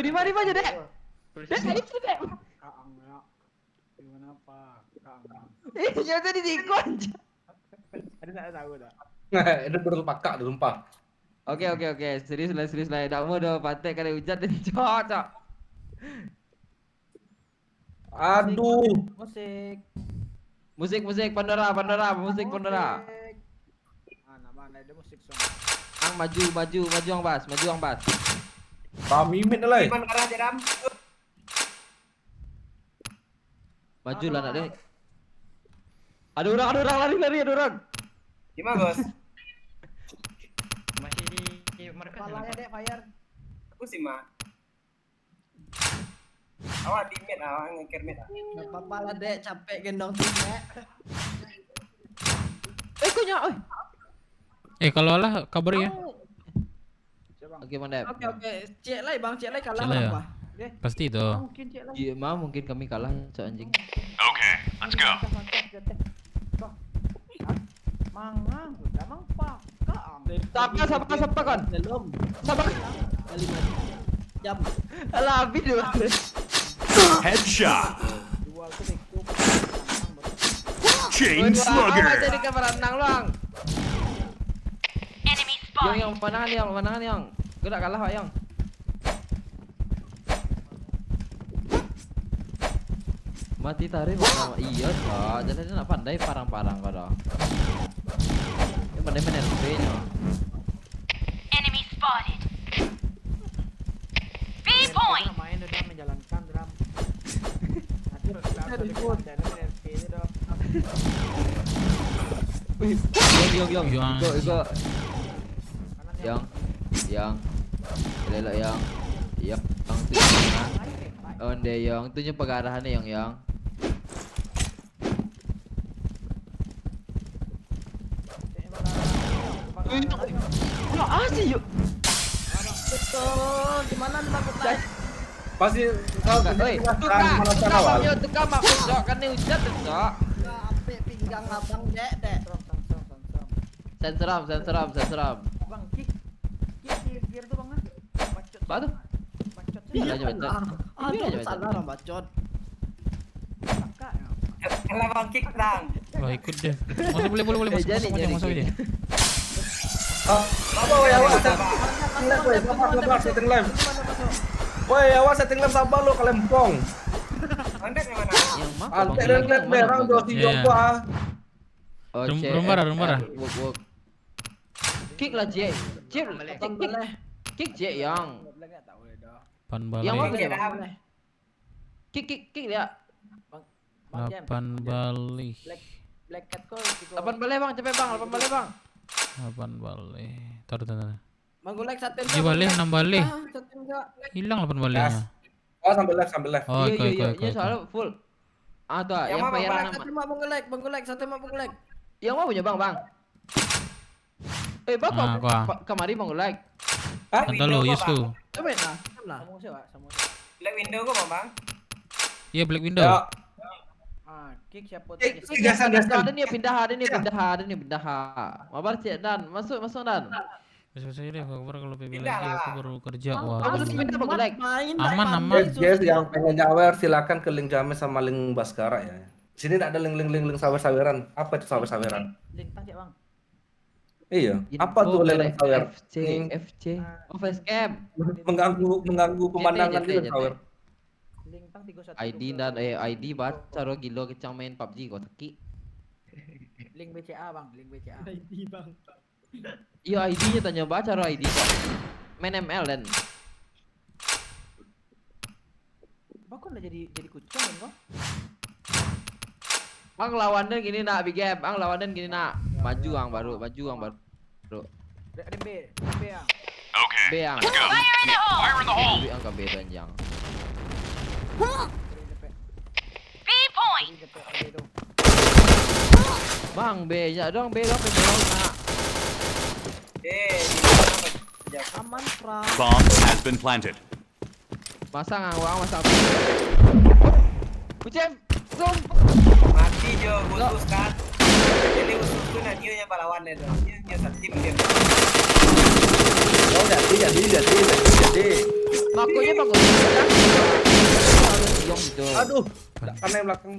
di mana aja, Dek? Dek, tadi itu, Dek. Kaang ya. Gimana Pak? Kaang. Ya tadi di aja. Ada tak tahu tak? Itu berupa kak, berupa. Oke. Serius lah. Dak mau dah patek kali hujan dan cocok. Aduh. Musik. Pandora, musik Pandora. Nama ada musik song. Ang maju Ang Bas. Kami min lah. Cuman karena jeram. Maju lah nak dia. Ada orang lari ada orang. Gimana, Bos? Masih di markas. Palanya Dek fire. Aku sih, Mak. Awak di mid, awak ngeker mid. Enggak apa-apa lah Dek, capek gendong tim Dek. Kau nyak, Kalau lah kabar ya. Oke, Mandep. Oke. Cek lah Bang, kalah Cek lah ya. apa? Pasti itu. Mungkin cek lah. Iya, mungkin kami kalah, cok anjing. Let's go. Mangang, udah mang pak. Siapa kan? Belum. Siapa? Kali jam. Alah, habis dia. Headshot. Dua tu dek. Chain Apa slugger. jadi kabar menang luang? Yang manangan yang. Kau nak kalah yang. Mati tarik mana? Iya, Cok. Jadi dia nak pandai parang-parang kau dah. Dia pandai main LP-nya. Enemy spotted. B point. Main udah menjalankan drum. Nanti ribut dan RP ini dong. Yang. Ikut. Yang. Lelak yang. Yang tu mana? Onde yang tu nya pegarahan yang. Sih yuk. Betul. Di mana dilakukan? Pasti Tukar mak usok kan ni hujan tu, Cok. Sampai pinggang abang Dek. Senseram. Bang, kick gear tu bang ah. Bacot. Batu. Bacot. Biar aja bacot. Biar aja bacot. Salah orang bacot. Kakak. Kalau bang kick dang. Wah ikut deh. Boleh masuk aja. Apa woi awak setting live. Woi awak setting live sabar lo kalempong. Andek yang mana? Yang mana? Antek dan live berang dosi jompa. Rumah. Work. Kick lah J. Kick J yang. Pan balik. Yang mana dia? Kick dia. Pan balik. Black cat kau. 8 balik bang, cepet bang, 8 balik bang. Pan balik. Taruh. Manggulek satu. Dia balik 6 balik. Hilang 8 baliknya. Oh sambil live. Oh, Iya, ikut. soalnya full. Tu yang mana, bayar Bang? nama. Satu mak manggulek, satu mak manggulek. Yang mana punya bang? Bang kemari bang like. Antara lu, yes tu. Coba lah. Kamu siapa? Black window kok, Bang? Iya Black Window. Kick siapa? Ada nih pindah. Mabar cek dan masuk dan. Besok deh, kalau PB Pindah lagi lah. aku baru kerja. Wah. Kamu terus pindah bang like. Aman. Guys yang pengen nyawer silakan ke link James sama link Baskara ya. Sini tak ada link sawer-saweran. Apa itu sawer-saweran? Link tanya bang. Iya. Apa tuh link sawer? FC. Oh facecam. Mengganggu pemandangan JT. gitu sawer. Link tang 31. ID baca ro gila kecang main PUBG kau teki. Link BCA bang, ID bang. Iya ID-nya tanya baca ro ID kok. Main ML dan. Bang kok udah jadi kucing kan kok? Bang lawannya gini nak big game. Bang lawannya gini nak. Maju ang baru. Ada B ya. Okay. B ang. Fire in the hole. Fire in the hole. B ang ke B ranjang. B point. Bang B ya dong B dong nak. Aman pra. Bomb has been planted. Masang ang wang masang. Kucing. Zoom. Mati jo, khusus kan. Jadi khusus tu nak dia yang pahlawan dia tu. Dia satu tim dia. Oh, jadi. Makanya bagus. Yang gitu. Aduh, karena yang belakang.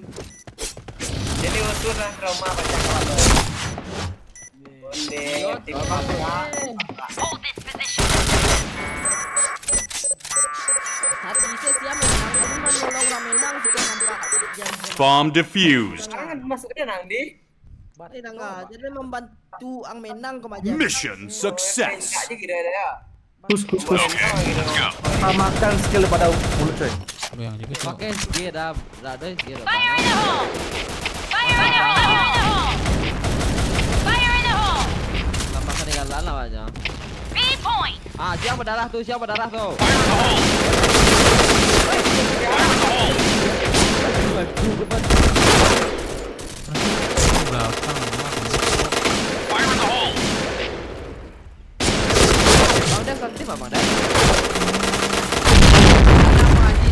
Jadi usul lah trauma baca kalau. Boleh. Tim Hold this position. Hati saya siap menang, tapi menolong orang menang sudah nampak. Bomb defused. sekarang kan masuk dia nang di. Ini nangga, jadi membantu ang menang kemaja. Mission success. Enggak aja gitu ya. Kus. Okay, let's go. Samakan skill pada mulut coy. Yang juga tuh. Pakai SG dah ada SG dah. Fire in the hole! Fire in the hole! Fire in the hole! Tambah ketinggalan lah aja. B point! Ah, siapa berdarah tuh? Belakang. Fire in the hole. Bang Dan ganti Bang Dan.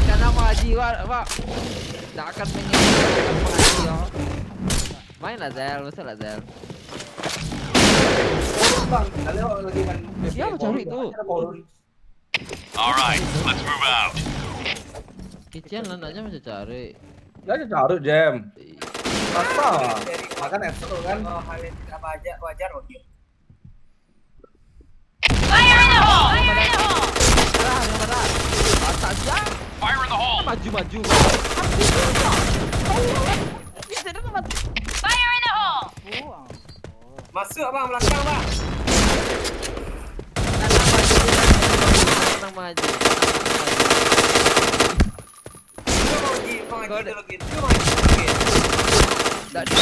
Karena maji, Pak. Tak akan mengingatkan maji ya. Main lah Zel, betul lah Zel. Bang, kalian lagi main. Siapa cari tuh? All right, let's move out. Kician lah aja macam cari. Ya cari jam. Masa? Makan extra kan? Oh, hal yang tidak wajar waktu. Fire in the hole! Fire in the hole! Berdarah. Atas ya. Fire in the hole. Maju. Fire in the hole! Masuk bang belakang bang. Tenang maju. Itu mau gitu lagi. Itu mau gitu. Tak di.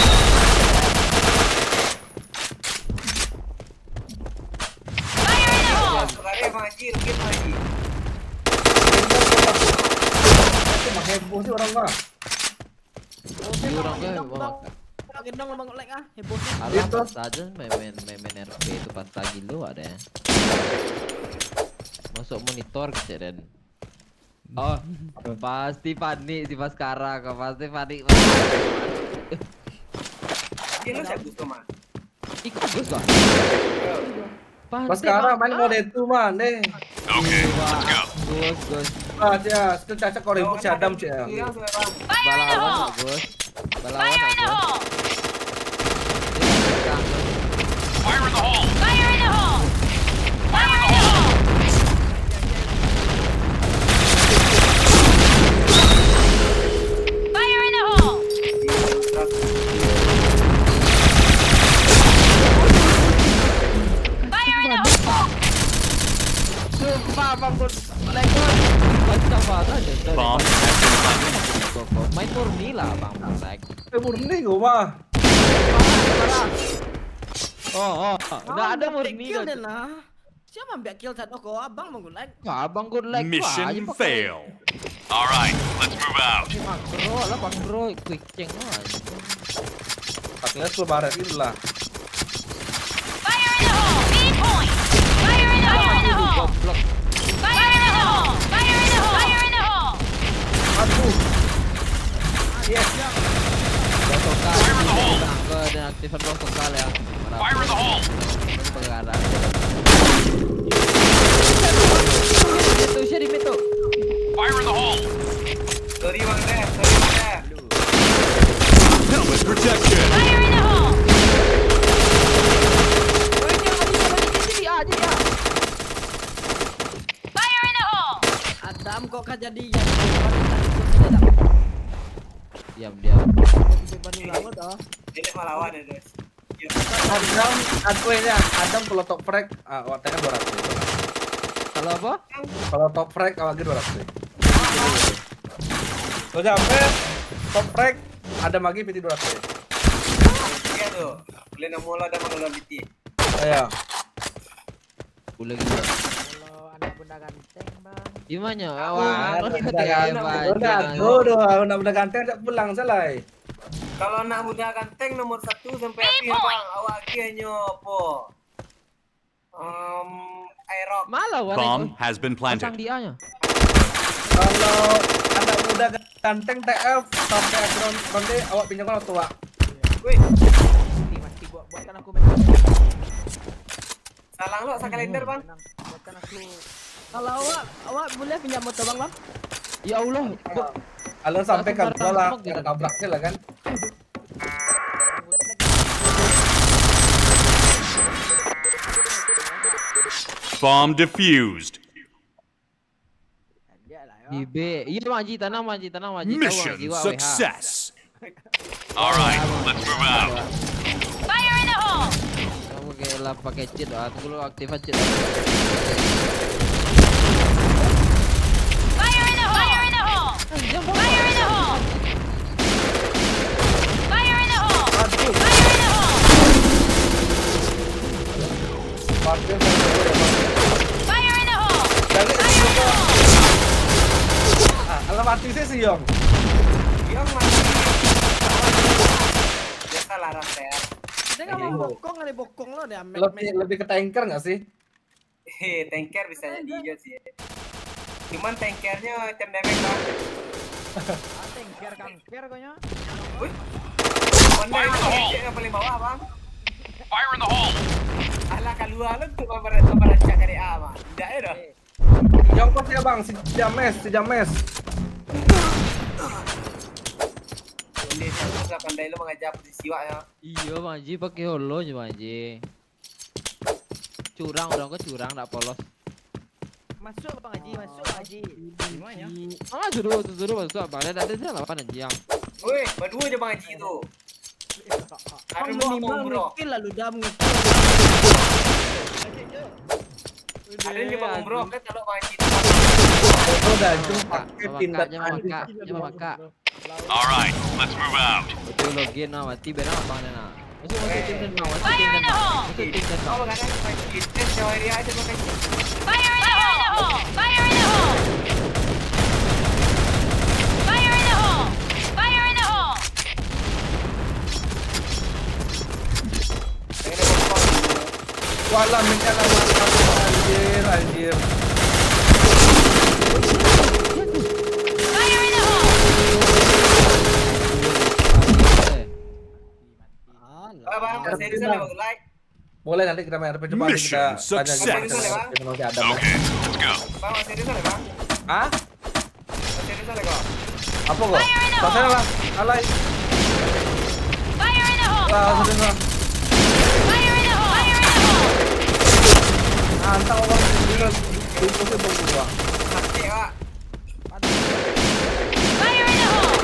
Fire in the hole! Sekarang bang Haji, lagi bang Haji. Itu mah heboh sih orang mah. Orang gue mau makan. Gendong bang lek ah, heboh. Alah pas aja main RP itu pas lagi lu ada ya. Masuk monitor kejadian. Oh, pasti panik si Baskara, kau pasti panik. Dia lu siapa tuh mah? Ikut Gus kok. Pas sekarang main mode itu mah deh. Okay, let's go. Gus. Ah, dia skill caca kau ribut si Adam sih ya. Iya, sudah bang. Fire in the Balawan hole! Gus. Balawan Fire in the Gus. hole! Fire in the hole. Fire in the hole! Fire in the hole! Fire in the hole! Fire in the hole! Sumpah bang Gus. Lekor. Macam apa aja. Bomb has been planted. Main murni lah bang Lek. Murni gua mah. Oh, nggak ada murni kill kok. deh lah. Siapa ambil kill satu kau abang bang lek. Wah, abang good like Mission fail. All right, let's move out. Bro, lah bang bro, quick ceng lah. Pakai skill baret itu lah. Fire in the hole! B point! Fire in the hole! Goblok. Fire in the hole! Fire in the hole! Fire in the hole! Aduh. Bosok kali. Angka dan aktifan bosok kali ya. Fire in the hole. Pengarah. Itu siapa di metu? Fire in the hole. Sorry bang deh, sorry bang deh. Helmet protection. Fire in the hole! Fire in the hole! Adam kok kejadian. Diam. Beban lama dah. Ini melawan ya guys. Adam kalau top frag, awaknya kan 200. Kalau apa? Kalau top frag awaknya 200. Kalau sampai top frag ada lagi PT 200. Iya tuh. Kalian yang mula ada mengeluarkan BT. Ayo. Boleh gitu. Kalau anak bunda ganteng bang. Gimana? Udah ganteng tak pulang selai. Kalau nak muda ganteng nomor 1 sampai akhir bang. Awak hanya apa? Aerox. Malah Bomb has been Pasang planted. dia nya. Kalau anak muda ganteng TF sampai akhir ronde awak pinjam kalau tua. Wih, Mati buatkan aku menang. salang lo, sa kalender bang. Buatkan Kalau awak boleh pinjam motor bang bang? Ya Allah. Kalian sampai kan Langsung lah, bareng-bareng gitu. tabraknya lah kan. Bomb defused. Di B. Iya Maji, tanam Maji. Tahu Mission Maji, wah, success. All right, let's move out. Fire in the hole! Kamu kayak lah pakai cheat, tunggu lu aktifan cheat. Fire in the hole! Fire in the hole! Fire in the hole! Fire in the hole! Aduh, Fire in the hole! parkir kan boleh bang. Fire in the hole! Jadi Fire in the hole! alam mati sih Yong. Yang mati. Biasa lah Rafael. Dia nggak mau bokong kali bokong lo deh. Lebih ke tanker nggak sih? Tanker bisa jadi juga sih. Cuman tankernya macam damage bang. Tanker kayaknya. Wih. Honda itu yang paling bawah bang. Fire in the hole. Alah keluar lu tuh merancak dari A bang. Tidak ya dah. Yong pas ya bang, si James. Ini satu nggak pandai lu mengajar posisi wak ya. Iya Maji pakai holo aja Maji. Curang orang ke curang tak polos. Masuk bang Haji, masuk Haji. Gimana? Suruh masuk apa? Ada lah apa aja yang. Woi, berdua aja bang Haji itu. Ada lu mau bro. Ngekil lalu dah ngekil. Ada yang bang bro kan kalau bang Haji. Itu dah itu pakai tindakan. Maka. All right, let's move out. Betul login nama mati berang apa nana. Masuk tim dan mau. Fire in the hole! Masuk tim dan Kau kadang bang Haji. Jauh dia aja bang Haji. Fire in the hole! Fire in the hole! Fire in the hole! Fire in the hole! Walah minta lama anjir. Fire in the hole! Bang, serius lah bang like. Boleh nanti kita main RPG coba nanti kita Mission tanya success. gimana si Adam. Okay, let's go. Bang, serius lah bang. Hah? Serius lah kau. Apa kok? Pasal lah. Alay. Fire in the hole! Lah, sudah lah. Fire in the hole! Fire in the hole! Antang orang ini itu sih bang. Hati wak. Fire in the hole!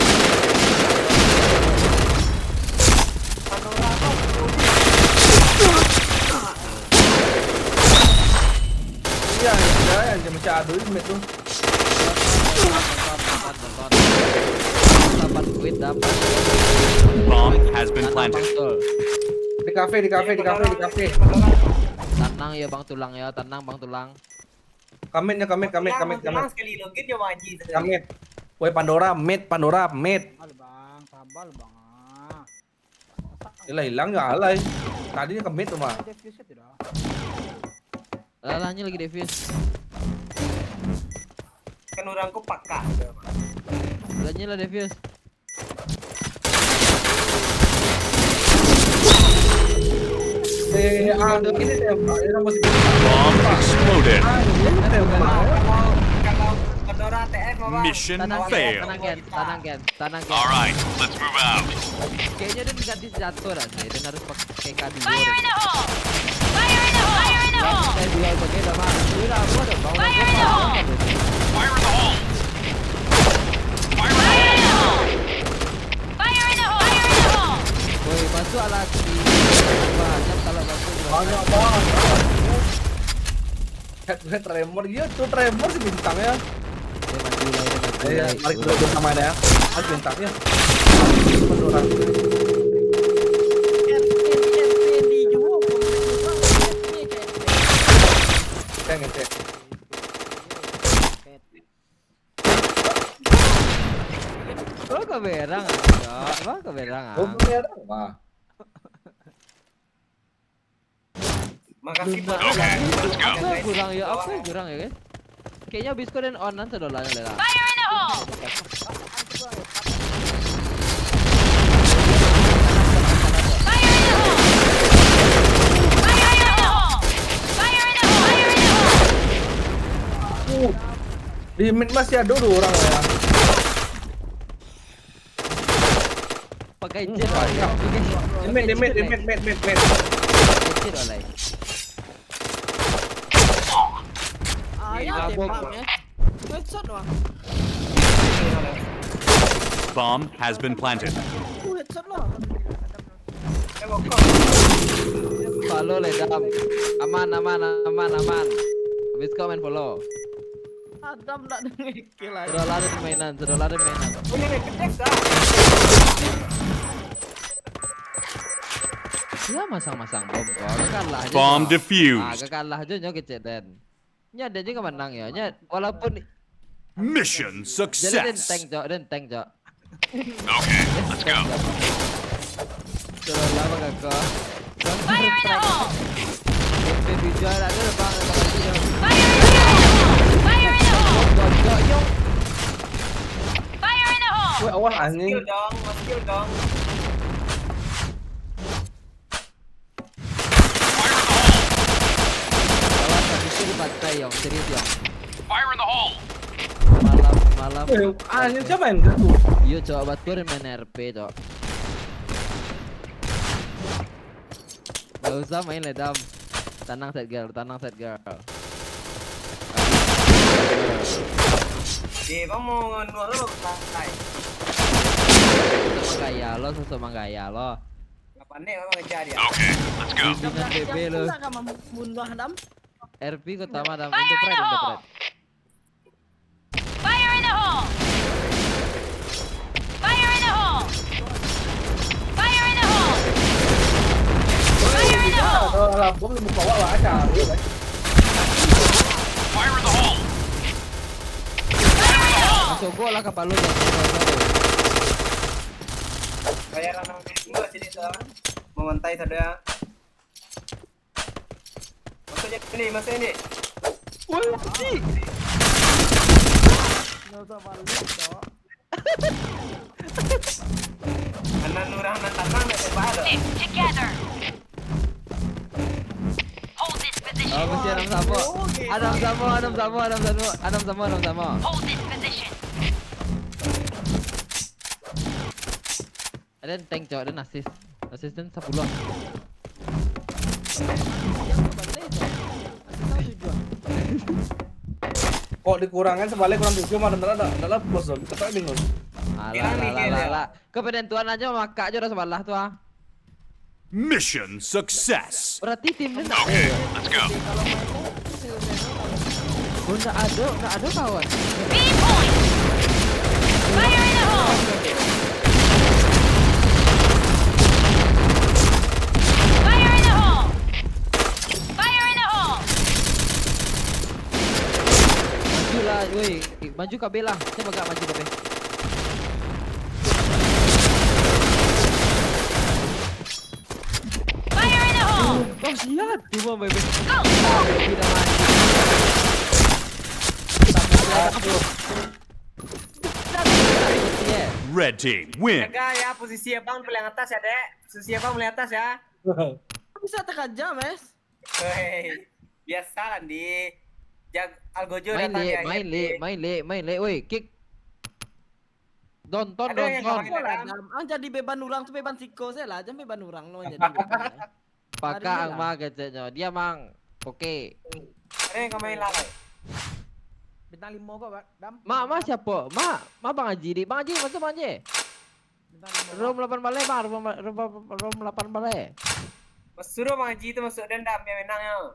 Iya, yang jam adu ini tuh. dapat duit dapat. Bomb has been planted. Di kafe. Tenang ya bang tulang ya, tenang bang tulang. Kamit. Tenang sekali login ya bang Haji. Kamit. Woi Pandora, mid. Bang, tabal bang. Hilang ya alay. Tadinya kemit tuh mah. Defuse tidak. Lalahnya lagi defuse. Kan orangku pakak. Lalahnya lah defuse. Ada ini tembak. Ini masih Bomb exploded. ini tembak. Kalau Pandora TF bang. Mission Tenang failed. Gen. All right, let's move out. Kayaknya dia ganti jatuh dah sih. Dia harus pakai kadi. Fire in the hole! Fire in the hole! Fire in the hole! Saya dua pakai dah mah. Sudah aku ada bawa. Fire in the hole! Fire in the hole. Fire in the Fire hole. in the hole! Fire in the hole! Fire in the hole! Woi masuk alat di. Banyak kalau masuk. Banyak banget. Head tremor gitu, tremor sih bintangnya. Dia maju lah. Iya, mari kita lihat sama ya. Mas bintangnya. Pandora. di jual. Saya ngecek. Oh keberang. Bang keberang. Oh, bener. Wah. Makasih bang. Okay, let's go. Apa kurang ya? Apa kurang ya guys? Kayaknya bisko dan onan sedolanya lah. Fire in the hole! Fire in the hole! Fire in the hole! Fire in the hole! Fire in the hole! Di mid masih ada 2 orang ya. Pakai jet lah. Di mid. Pakai jet oleh. Ya Gila, tembak bom. mes. Headshot wah. Bomb has been planted. Headshot lah. Tengok kau. Follow le Dam. Aman. Habis kau main follow. Adam tak dengar kill lagi. Sudah lari mainan. Oh, ini kedek dah. Dia masang bom kau. Kalah aja. Bomb kau. defused. Kalah aja nyo kecet dan. Nya dia juga menang ya. Nya walaupun Mission jadi success. tank jo. Okay, let's go. Sudah lama kakak. Fire in the hole! Baby jual ada bang. Fire in the hole! Fire in the hole! Fire in the hole! Woi, awas anjing. Skill dong. Awas habis itu dibantai yang serius yang. Fire in the hole. Malam. Woi, anjing siapa yang gitu? Iya cok, batur main RP cok. Gak usah main le Dam. Tenang set girl. Bang mau nuar lo santai. Sosok menggaya lo. Apa nih bang ngejar ya? Okay, let's go. Bimbingan BB lo. Tak akan membunuh Adam. RP kau tama Dam. Fire in the hole! Fire in the hole! Fire in the hole! Fire in the hole! Fire in the hole! Kalau bom lu buka wak aja. Fire in the hole. Fire in the hole! Masuk gol lah kapal lo. Bayaran orang enggak sini tuh. Memantai saudara. Masuk ini. Anan nurang nan tanang na tebalo. Stick together! Hold this position! Oh mesti Adam sama. Hold this position! Ada tank cok, ada assist dan 10. Kok dikurangin sebalik kurang 7 mah adalah plus dong. Kita bingung. Alah. Kepenentuan aja makak aja udah sebelah tuh ah. Mission success. Berarti tim ini enggak Okay, let's go. enggak ada kawan. B point! Fire in the hole! Fire in the hole! Fire in the hole! Maju lah, woi. Maju ke B lah. Saya agak maju ke B. Fire in the hole! Oh siap. Cuma bebe. Go! Tidak mati. Yeah. Red team win. Jaga ya posisi abang paling atas ya, Dek. Posisi abang paling atas ya. Bisa tekan jam mes. Hei, biasa kan di Algojo Main datang ya. main le, woi, kick. Donton. Ada yang ngomongin Adam, jadi beban orang tuh beban siko saya lah, jangan beban orang lo jadi. beban. Pakak ang mah keceknya. Dia mang. Oke. Ada yang main lalai. Bintang 5 kok, Dam. Ma siapa? Ma Bang Haji. Bang Haji masuk Bang Haji. Bintang 5. Room 8 balai, Bang. Room 8 balai. Suruh Bang Haji itu masuk dendam yang menangnya.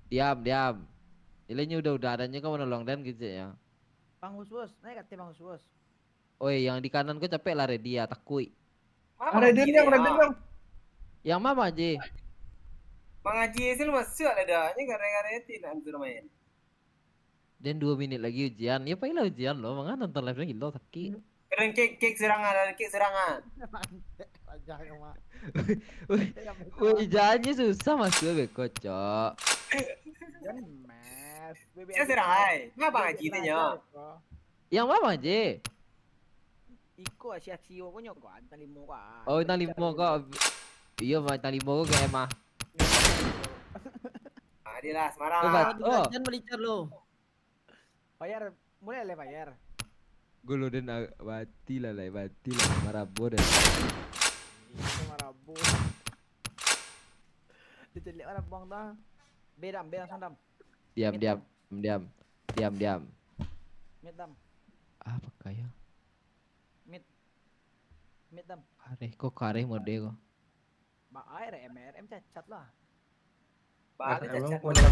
Diam. Nilainya udah adanya kau menolong dan gitu ya. Bang Huswus, naik kata Bang Huswus. Oi, yang di kanan kau capek lari dia takui. Ada dendam. Yang Ma Bang Haji. Bang Haji sih lu masuk ada dah. Ini gara-gara itu nak suruh main. Dan 2 minit lagi ujian. Ya paling ujian loh. Makanya nonton live lagi lo sakit. Keren kick serangan. Jangan mak. Ujiannya susah masuk beko, Cok. Jangan mes. Saya serang hai. Ngapa Bang Haji itu nya? Yang Ma Bang Haji. Iko asia-sio kok nyok kan, bintang 5 kok. Oh, bintang 5 kok. Iya, bintang 5 kok kayak mah. Adilah Semarang. Coba. Oh. Jangan melicar lo. Bayar, mulai lah bayar. Gulu dan bati lah marabo deh. Itu marabu. Ditelik orang buang dah. Bedam sandam. Diam. Mid dam. Apa kaya? Mid dam. Kare mode kok. Ba air MRM cacat lah. Balik Emang cacat. punya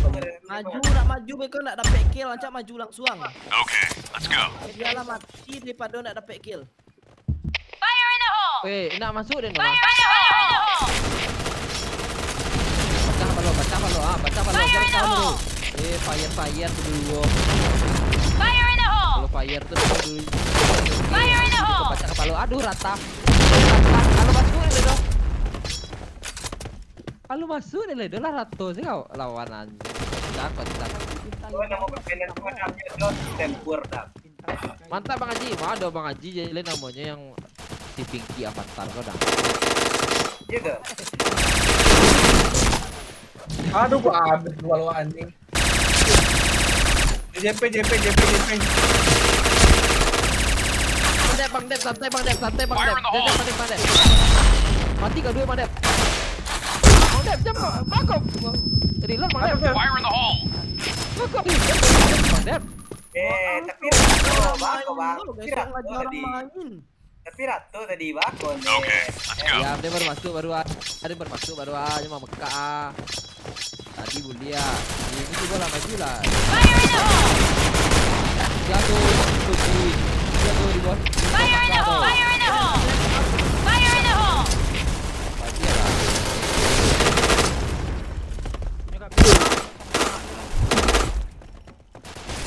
Nak maju mereka nak dapat kill macam maju langsung. Okay, let's go. Biarlah mati daripada nak dapat kill. Fire in the hole! Nak masuk dia Fire in the hole! Baca balo. Fire in the hole! Fire tu dulu. Fire in the hole! Kalau fire tu dulu. Fire in the hole! Baca kepala. Aduh rata. Kalau masuk dia dah. Kalau masuk dia dah lah rato sih kau lawan anjing. Takut. Gua nama berpindah ke namanya Dot Tempur dah. Mantap Bang Haji. Ada Bang Haji jadi namanya yang si Pinky Avatar kau dah. Iya ke? Aduh, gua habis dua lo anjing. JP. Bang Dep, santai Bang Dep. Mati kau dua Bang Dep. Bang Dep, jangan bakop. Reload Bang Dep. Fire in the hole. Bakop. Bang Dep. Tapi Ratu bako ba? Tapi Besok Ratu ngaji orang tadi. main. Tapi Ratu tadi bako nih. Okay, let's go. Ya, dia baru masuk baru aja mau Mekah. Tadi Bulia. Ini juga lah maju lah. Fire in the hole! Jatuh di bawah. Fire in the hole! Fire in the hole! Fire in the hole! Mati lah.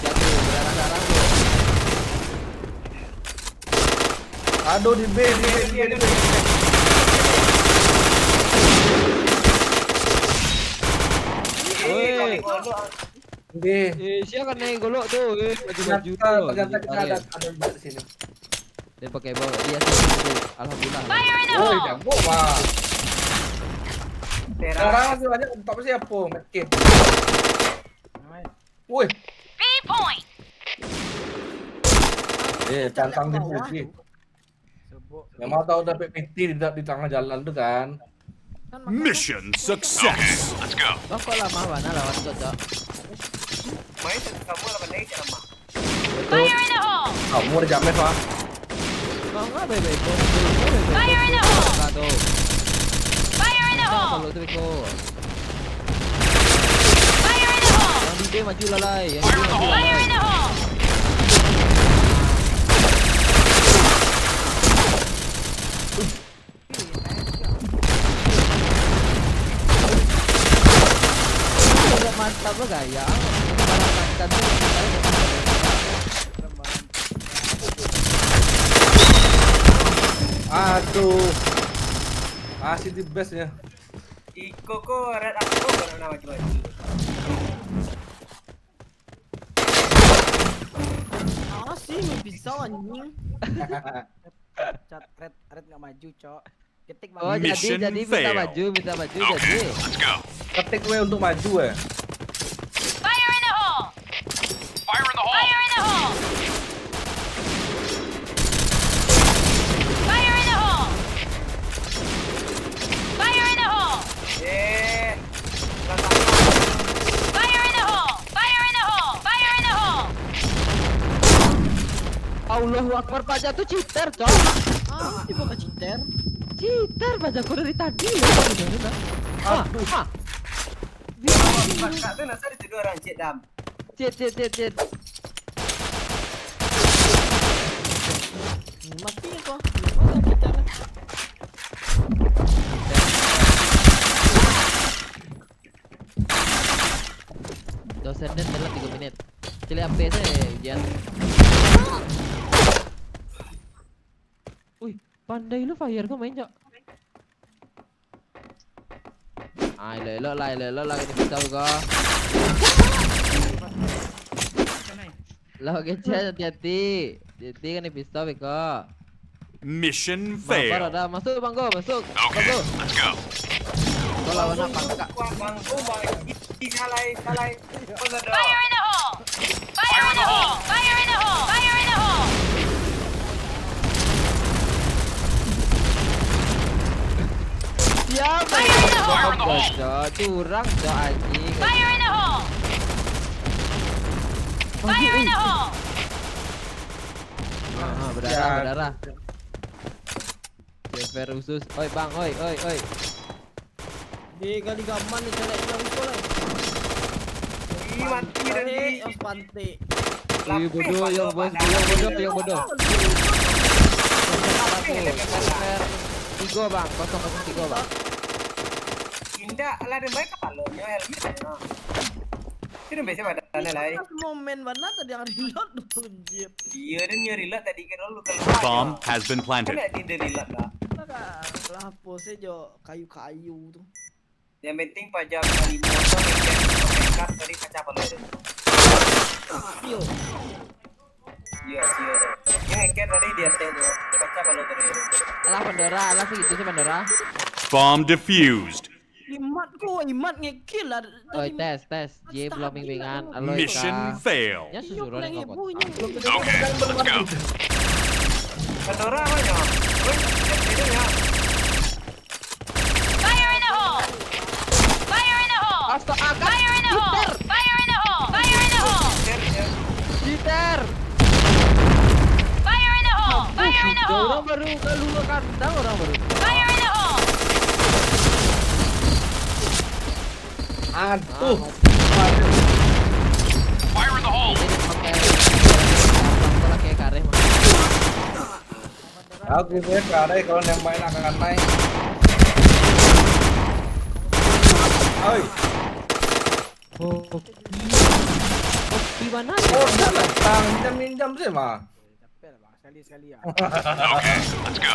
Jatuh berdarah-darah tu. Aduh di B. B. Siapa naik golok tu? Baju-baju tu. Ternyata kita ada di sini. Dia pakai bawa dia tu. Alhamdulillah. Fire in the Woi, hole! jago mah. Sekarang masih banyak tapi siapa? Medkit. Woi, B point! tantang dipuji. Memang tahu dapat PT di tengah jalan tu kan. Mission success. Okay, let's go. Kau lama mana lawan kau tu? Main kamu lawan lagi sama. Fire in the hole! Kamu ada jamet pak. Kau enggak baik-baik. Fire in the hole! Kado. Fire in the hole! Kalau tu kau. Fire in the hole! Yang di B maju lalai. Yang Fire in the hole. Fire in the hole! Mantap lo gaya. Mantap tu. Aduh. Masih di best ya. Iko ko red aku baru nama jual. Sih pisau anjing. Cat red enggak maju, Cok. Ketik Oh Bang. Mission jadi fail. minta maju jadi. Okay, let's go. Ketik gue untuk maju ya. Fire in the hole! Fire in the hole. Fire in the hole! Fire in the hole! Fire in the hole! Fire in the hole! Fire in the hole! Fire in the hole! Allahu Akbar, pajak tu cheater, Cok. Ini bukan cheater. Cheater pajakku dari tadi loh. Kakak tu nasa itu dua orang cik dam. Cheat. Mati kau. Bukan cheater. Dosen dan dalam 3 menit. Cili HP saya ujian. Wih, pandai lu fire kau main, Cok. Elok lah ni pisau kau. Lah kecil hati-hati. Hati kan ni pisau kau. Mission Baru fail. dah masuk Bang Go, masuk. Okay, let's go. Kau lawan apa kak? Bangku bang. Salai. Fire in the hole! Fire Fire in the hole! Fire in the hole! Fire in the hole! Siapa? Fire in the hole! Fire in the hole! Cok, curang cok anjing. Fire in the hole! Fire in the hole! Berdarah, berdarah. Jefer usus. Oi bang, oi. Di kali gaman ni celek yang sekolah. Ih, mati dah ni. Os pantai. Ih bodoh, yang bodoh. Jefer 3 bang, 003 bang. Indah lah dan baik kepalanya helmet. Kira biasa badannya lah. Pas momen mana tadi yang reload tunjip. Iya dan nyari lah tadi kan lu Bomb has been planted. Kan tidak reload lah. Lah pose jo kayu-kayu tu. Yang penting pajak kali motor yang dari kaca peluru. Yo. Iya sih. Yang kan dari dia tu kaca peluru. Alah Pandora, alah segitu sih Pandora. Bomb defused. Imat ngekill lah. Oi tes. J belum bimbingan. Aloy Mission fail. Ya susuran kok. Okay, let's go. Pandora apa ya? Oi, ya. Fire in the hole! Fire in the hole! Astaga, Fire in the hole! Fire in the hole! Fire in the hole! Jitter. Fire in the hole! Fire in the hole! Orang baru keluar kandang orang baru. Fire in the hole! Aduh. Fire in the hole. Ini pakai kayak kareh mah. Aku biasanya kadang kalau yang main akan naik. Oi. Oh, gimana? Oh, dah datang minjam sih mah. Capek lah bang, sekali-sekali ya. Okay, let's go.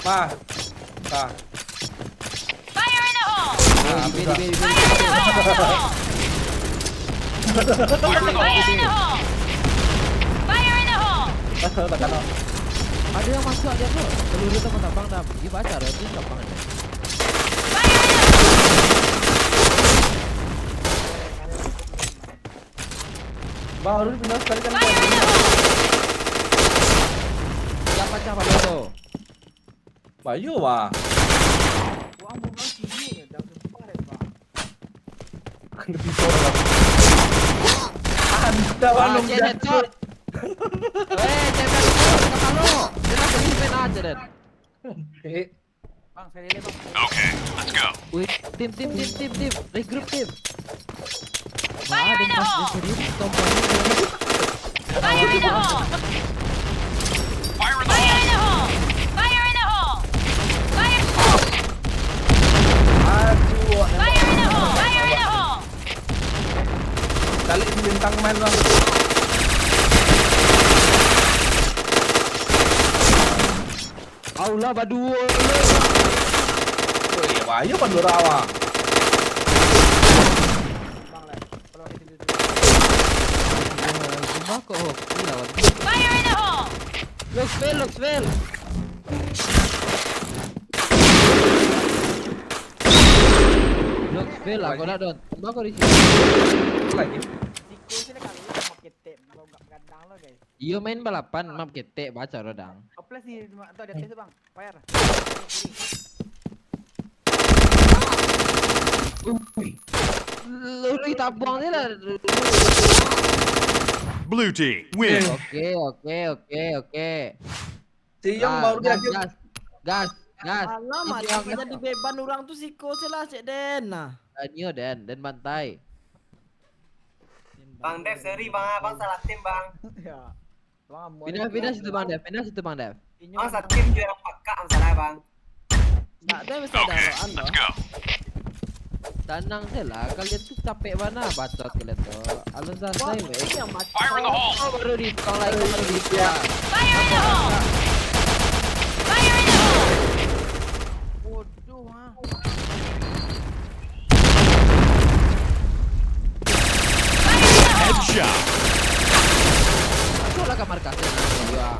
Mah. Tah. Fire in the hole! Nah, bisa. Fire in the hole! Fire in the Fire hole. in the hole! Fire in the hole! Tekan. Ada yang masuk aja bro. Peluru itu tabang dah. Dia baca ada itu tabang aja. Fire in the hole! Baru pindah sekali kan. Fire in the hole! Siapa peluru? Bayu wah. Wah, mau bang sini dah kemarin bang. Kan lebih orang. Anda belum Cot. Cemen kepala. Dia nak pen aja dan. Bang, sekali lagi bang. Okay, let's go. Wih, tim. Regroup tim. Fire in the hole! Serius tombol. Fire in the hole! Fire in the Fire hole. in the hole! Fire in the hole! Fire! Aduh. Fire in the hole! Fire in the hole! Kali bintang main bang. Allah baduo. Wih, Bayu Pandora wah. Bang lah, kalau kita dulu. Cuma kok hoki lawan. Fire in the hole! Looks fail. Looks fail aku nak don. Cuma kau di sini. Lagi. Siko sini kali lah mau ketek, mau gadang lo guys. Iyo main balapan map ketek baca rodang. Oples nih, atau di atas bang, fire. Lu kita buang dia lah. Blue team win. Oke. Si Yong baru dia Gas. Alah mati jadi beban orang tu siko selah cek Den. Nah. Danio dan bantai. Bang Dev, sorry bang salah tim bang. Ya. Bang, mau Pindah situ Bang Dev. Bang salah tim juara pakak salah bang. Tak ada mesti ada Okay, roan let's loh. go. Tenang je lah, kalian tuh capek mana bacot kalian tuh. Alun santai Wah, weh. yang mati. Fire in the hole. Oh, baru di tong lagi baru di ya. Fire in the hole! Fire in the hole! bodoh ha. Fire in the hole! Headshot. Masuk lah kamar kasih. Ya.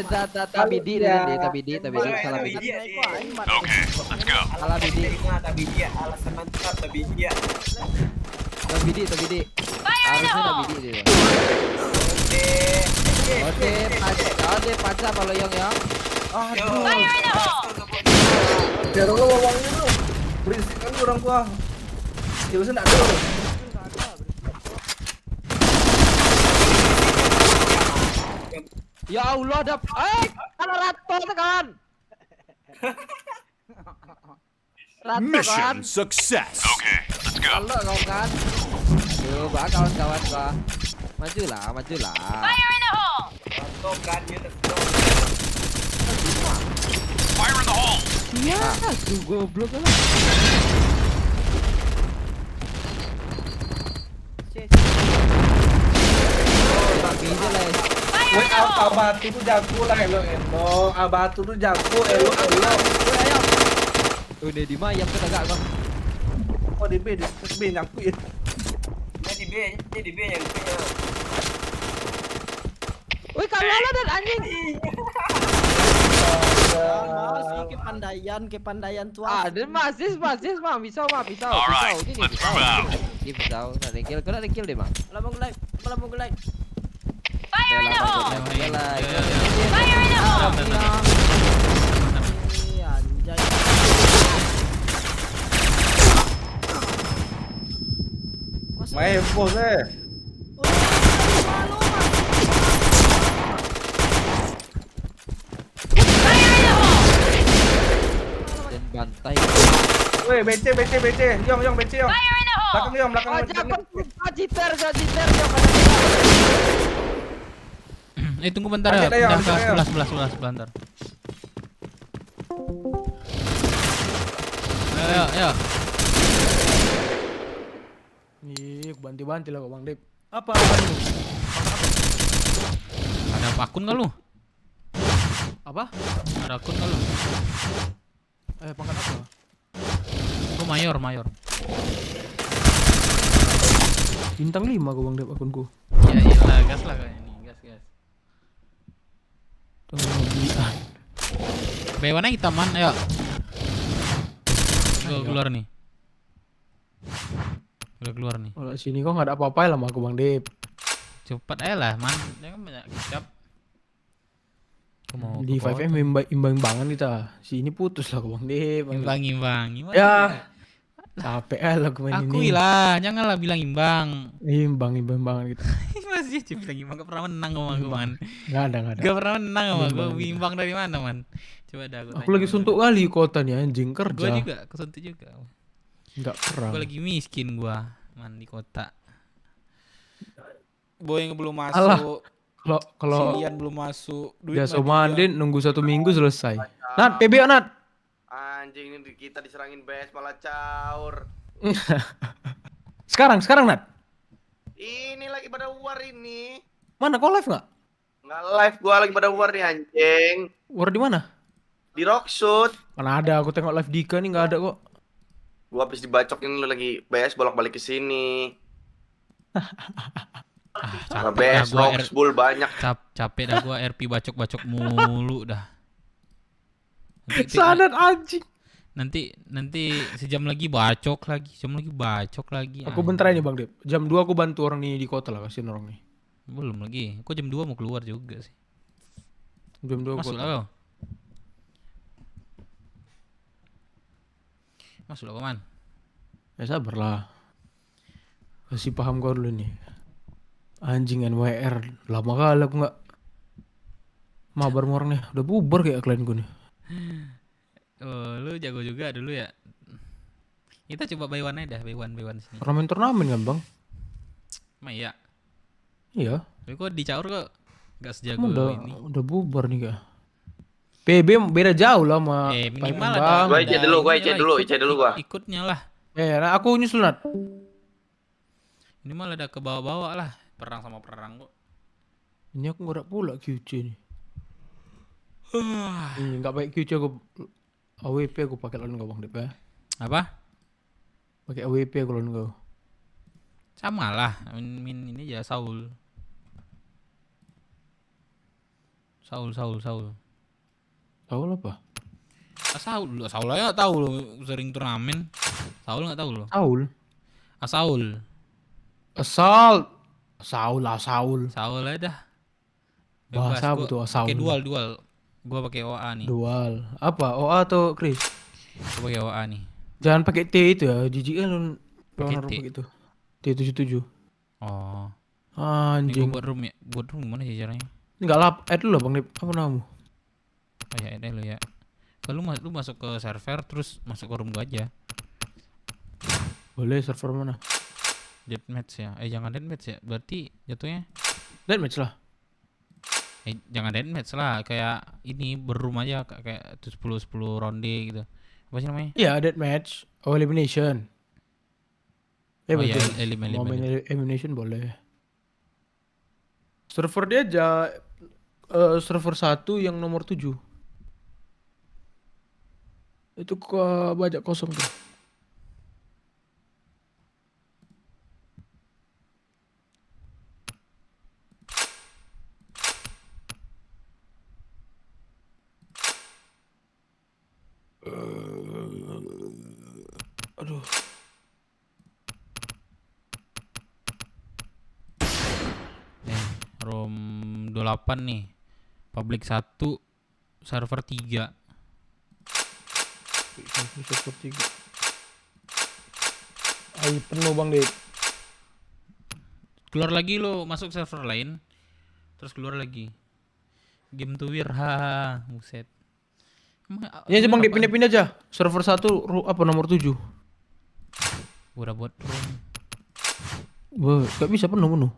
tabidi dia tabidi salah bidi. Okay, let's go. Salah bidi. Tapi dia alasan mantap tapi dia. Tabidi. Harusnya tabidi dia. Oke, pacar kalau yang ya. Fire in the hole! Biar lo bawangnya tuh. Berisik kan orang gua. Skillsnya enggak ada. Ya Allah, ada ada Rato tekan. Rato kan. Mission success. Okay, let's go. Kalau kau kan. Aduh, bah kawan-kawan bah. Majulah. Fire in the hole! Tokan dia Fire in the hole. Ya, tuh goblok lah. Tapi aja lah. Fire in the hole! Abatu tuh jago lah elo. Abatu tuh jago elo. Tuh dia di mayam ke tegak bang. Oh di B nyangkuin. dia di B yang punya. Wih kalau lo dan anjing. Mau sih kepandaian tuan. Ada masih mah pisau. Alright, Ini let's pisau. move out. Ini pisau. Ada kill, kau ada kill deh bang. Malah mau gelek. Fire in the hole! Yalah. Fire in the hole! Iya, anjay. Main bos Fire in the hole! Dan bantai. Weh, BC. Yong, BC yong. Fire in the hole! Belakang. Oh, jangan jiter. Tunggu bentar ya. Lanjut ayo, Pindah lanjut ke sebelah ntar. Ayo. Ih, banti-banti lah kok Bang Dip. Apa? Ada akun nggak lu? Apa? Ada akun nggak lu? Pangkat apa? Gua mayor. Bintang 5 kok Bang Dip akunku. Ya iyalah, gas lah kayak ini, gas. Pengabdian. Bewana hitaman, ayo. Gua keluar nih. Udah keluar nih. Kalau sini kok nggak ada apa-apa lah sama aku Bang Dip. Cepat aja lah, man. Jangan banyak kecap. Di 5M imbang-imbangan kita. Sini putus lah kok Bang Dip. Imbang. Ya. Capek lah aku main Akui ini. lah, janganlah bilang imbang. Imbang-imbangan kita. Masih aja bilang imbang, gak pernah menang sama aku, man. Nggak ada. Gak pernah menang sama Imbang. gue, imbang dari mana, man? Coba dah Aku lagi suntuk kali kota nih anjing Gue kerja. juga, kesuntuk juga. Nggak pernah. Gue lagi miskin gua, man, di kota. Boy yang belum Alah. masuk, Kalau Ian belum masuk, duit biasa mah mandin nunggu 1 minggu selesai. Nat, PB Nat. Anjing ini kita diserangin BS malah caur. Sekarang Nat. Ini lagi pada war ini. Mana kau live nggak? Nggak live, gua lagi pada war nih anjing. War di mana? Di Rockshoot. Mana ada, aku tengok live Dika nih nggak ada kok. Gua habis dibacokin lu lagi BS bolak-balik ke sini. Karena BS Rocksbull banyak. capek dah gua RP bacok mulu dah. Sadar anjing. Nanti sejam lagi bacok lagi. Aku bentar ini Bang Dip. Jam 2 aku bantu orang nih di kota lah, kasihin orang nih. Belum lagi. Aku jam 2 mau keluar juga sih. Jam 2 Masuk kota. lah kau. Masuk lah kau, man. Ya sabarlah. Kasih paham kau dulu nih. Anjing NWR. Lama kali aku nggak mabar sama orang nih. Udah bubar kayak klien gue nih. Oh, lu jago juga dulu ya. Kita coba buy one aja dah, buy one sini. Turnamen kan Bang? Emang iya. Iya. Tapi kok dicaur kok gak sejago ini. Udah bubar nih kak. PB beda jauh lah sama Minimal Bang. ada. Gua IC dulu gua. Ikutnya lah. Nah aku nyusul Nat. Minimal ada ke bawah-bawah lah. Perang sama perang kok. Ini aku nggak pula QC nih. Ini nggak baik QC aku. AWP aku pakai lawan kau Bang Dip ya. Apa? Pakai AWP aku lawan kau. Sama lah. Min ini aja Saul. Saul. Tahu apa? Saul aja nggak tahu lo, sering turnamen. Saul nggak tahu lo. Saul. Saul. Saul. Saul aja dah. Bahasa Gua betul pakai Saul. dual. Gua pakai OA nih. Dual. Apa? OA atau Chris? Gua pakai OA nih. Jangan pakai T itu ya. Jijik kan lu Pakai naruh T. begitu. T77. Oh. Ini Anjing. gua buat room ya. Buat room gimana sih caranya? Enggak lap. Add dulu Bang Dip. Apa namamu? Oh ya, ini lo ya. Kalau lu masuk ke server terus masuk ke room gua aja. Boleh server mana? Deathmatch ya. Jangan deathmatch ya. Berarti jatuhnya Deathmatch lah. jangan deathmatch lah. Kayak ini berroom aja kayak 10 ronde gitu. Apa sih namanya? Iya, deathmatch. Oh, elimination. Oh iya, betul. Mau main elimination boleh. Server dia aja server 1 yang nomor 7. Itu banyak kosong tuh. Aduh. Room 28 nih. Public 1, server 3. Server 3. Ayo penuh Bang Dip. Keluar lagi lo, masuk server lain. Terus keluar lagi. Game to wir, hahaha, buset. Ya Bang Dip pindah-pindah aja. Server 1 apa nomor 7. Gua udah buat room. Wah, gak bisa penuh.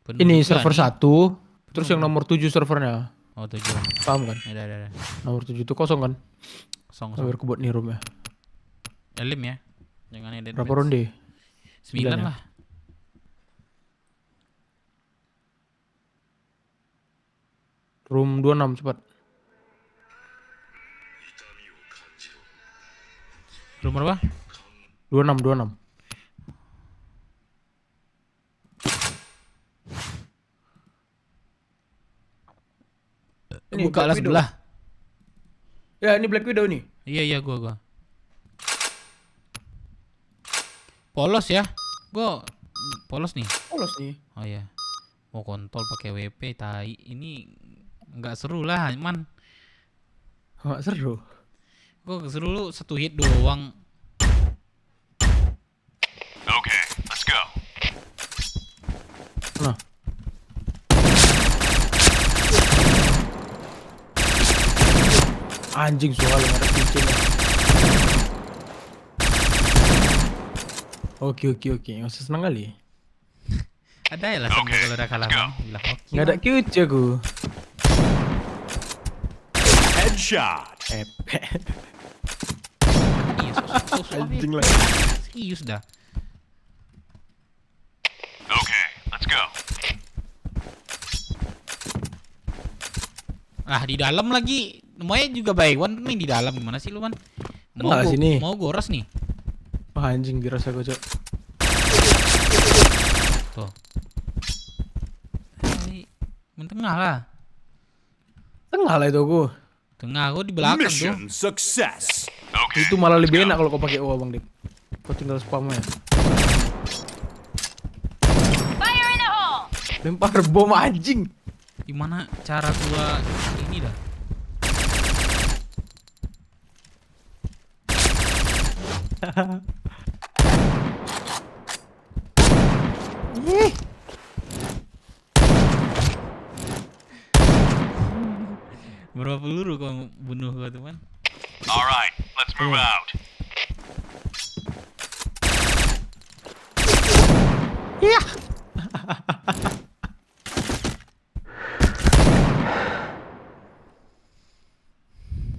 Penuh Ini juga server nih. 1, terus yang nomor 7 servernya. Oh 7. Paham kan? Ada. Nomor 7 itu kosong kan? Kosong. Biar aku buat nih room ya. Elim ya. Jangan ada Berapa ronde? 9 ya? lah. Room 26 cepat. Room berapa? 26. Ini Buka lah Black Widow. sebelah. Ya, ini Black Widow nih. Iya gua. Polos ya. Gua polos nih. Polos nih. Oh iya. Mau kontol pakai WP tai. Ini enggak seru lah, man. Enggak seru. Gua seru lu satu hit doang. Okay, let's go. Nah. Anjing soal yang ada pintunya. Oke. Masih senang kali. Ada ya lah Oke, kalau udah kalah. let's go. Bilang hoki. Nggak ada QC aku. Headshot. Epe. Iya, Anjing lah. Serius dah. Okay, let's go. Ah, di dalam lagi. Namanya juga by one nih di dalam. Gimana sih lu, man? Tengah sini. Mau goras nih. Wah, anjing dirasa gue cok. Tuh. Main tengah lah. Tengah lah itu aku. Tengah gua di belakang tuh. Mission success. Okay. Itu malah lebih enak kalau kau pakai OA Bang Dip. Kau tinggal spam ya. Fire in the hole! Lempar bom anjing. Gimana cara gua ini dah? Berapa peluru kau bunuh gua tuh, man? All right, let's move out.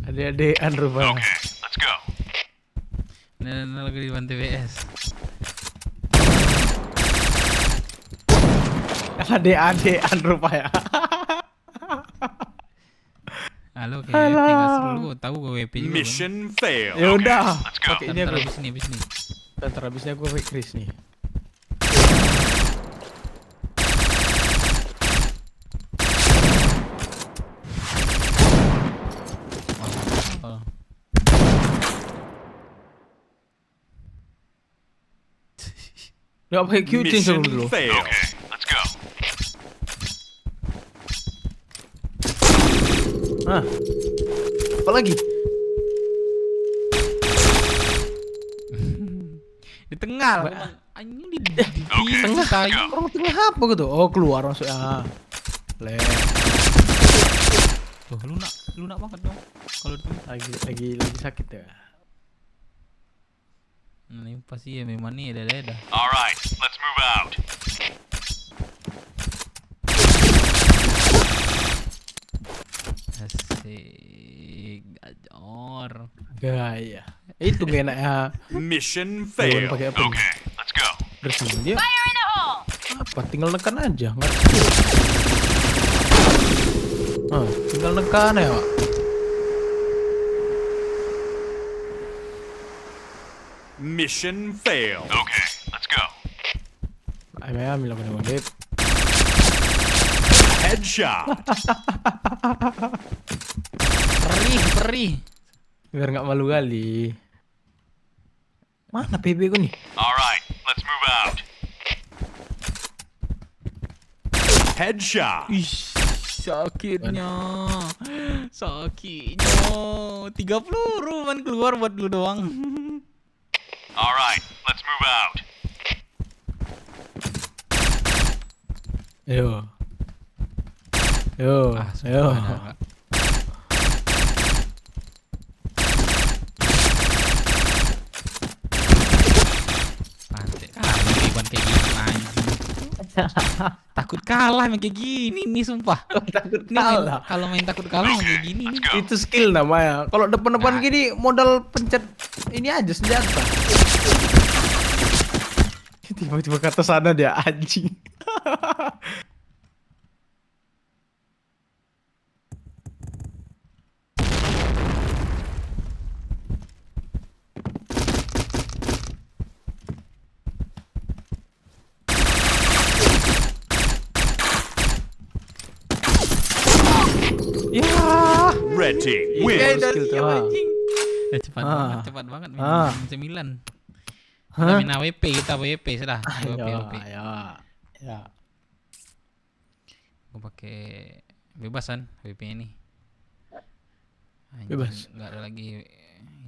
Adik-adikan rupanya. Okay, let's go. Nah, lagi di bantai BS. Adik-adikan rupanya. Halo, kayak WP nggak seru. Gua tahu gua WP juga. Mission failed. Ya udah. let's go. Pakai ini Ntar aku. habis nih. Ntar habisnya aku pakai Chris nih. Nggak pakai Q chain Mission dulu. failed. Okay, let's go. Ah. Apa lagi? Di tengah lah. Anjing di Tengah. Orang tengah apa gitu? Oh, keluar maksudnya. Le. Tuh, lu nak banget dong. Kalau di tengah. Lagi sakit ya. Nah, ini pasti ya memang nih ada. All right, let's move out. Asik, gajor. Gaya. Itu gak enak ya. Mission Jangan failed. pakai apa? Okay, let's go. Bersihin dia. Fire in the hole! Apa? Tinggal nekan aja. Nggak. Tinggal nekan ya, Pak. Mission failed. Okay, let's go. Ambil apa nih, Beb? Headshot. Perih. Biar nggak malu kali. Mana PB ku nih? All right, let's move out. Headshot. Ih, sakitnya. 3 peluru man keluar buat lu doang. All right, let's move out. Ayo. Ah, Ayo. subhanallah. Pantai kali Iwan kayak gini anjing. Takut kalah main kayak gini nih sumpah. Takut Ini main- kalah. Kalau main takut kalah main kayak gini nih. Itu skill namanya. Kalau depan-depan gini modal pencet ini aja senjata. Tiba-tiba kata sana dia anjing. Ya. Red team Iya, win. itu skill tuh. Cepat banget Ah. main 9. Hah? Main AWP kita AWP sudah. AWP. Ya. Gue pakai bebasan AWP ini. Anjing, Bebas. nggak ada lagi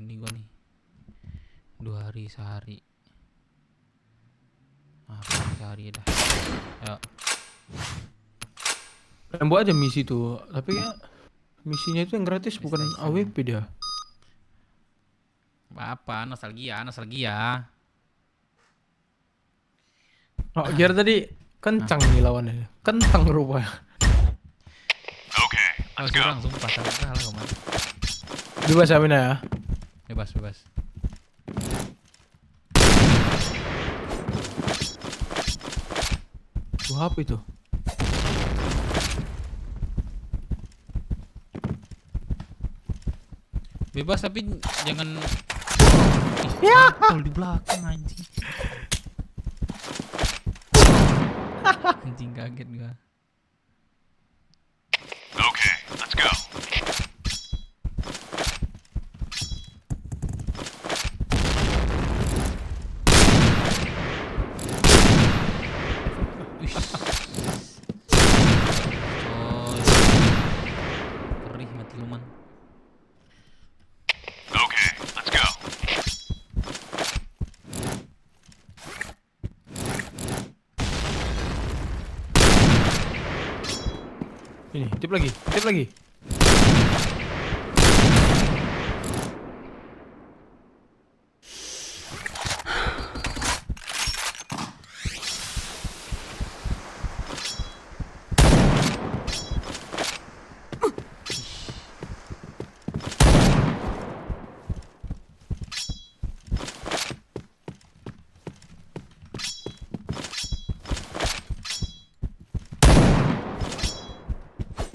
ini gua nih. 2 hari sehari. Sehari dah. Ya. Buat aja misi tuh, tapi ya misinya itu yang gratis bukan AWP dia. Apa nostalgia. Oh, Gear tadi kencang nih lawannya. Kentang rupanya. Okay, let's go. Kurang sumpah takut kalah kemarin. Bebas Amina ya. Bebas. Tuh apa itu? Bebas tapi jangan ya di belakang anjing. Anjing kaget gua. Okay, let's go. Perih mati luman. Okay, let's go. Ini, tip lagi.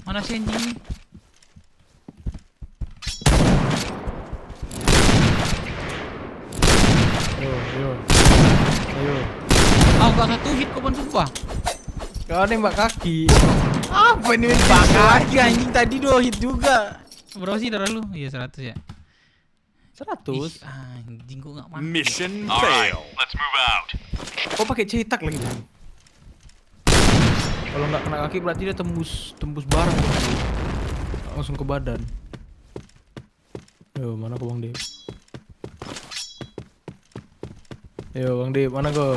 Mana sih anjing ini? Ayo. Ah, gak satu hit kok ban sumpah. Kau nembak kaki. Apa ini Kaki anjing tadi 2 hit juga. Berapa sih darah lu? Iya 100 ya. 100. Anjing gua enggak mati. Mission ya. fail. Let's move out. Oh pakai cetak lagi bang. Kalau nggak kena kaki berarti dia tembus barang berarti. Langsung ke badan. Yo mana kau Bang Dip? Yo Bang Dip mana kau?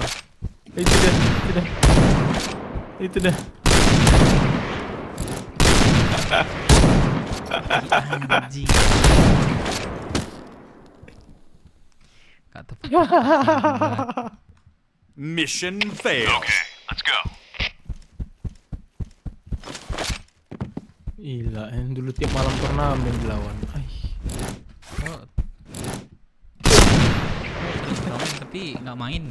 Itu dah. Anjing. Gak tepat. Mission fail. Okay, let's go. Gila, dulu tiap malam turnamen dilawan. Oh. Sering turnamen tapi nggak main.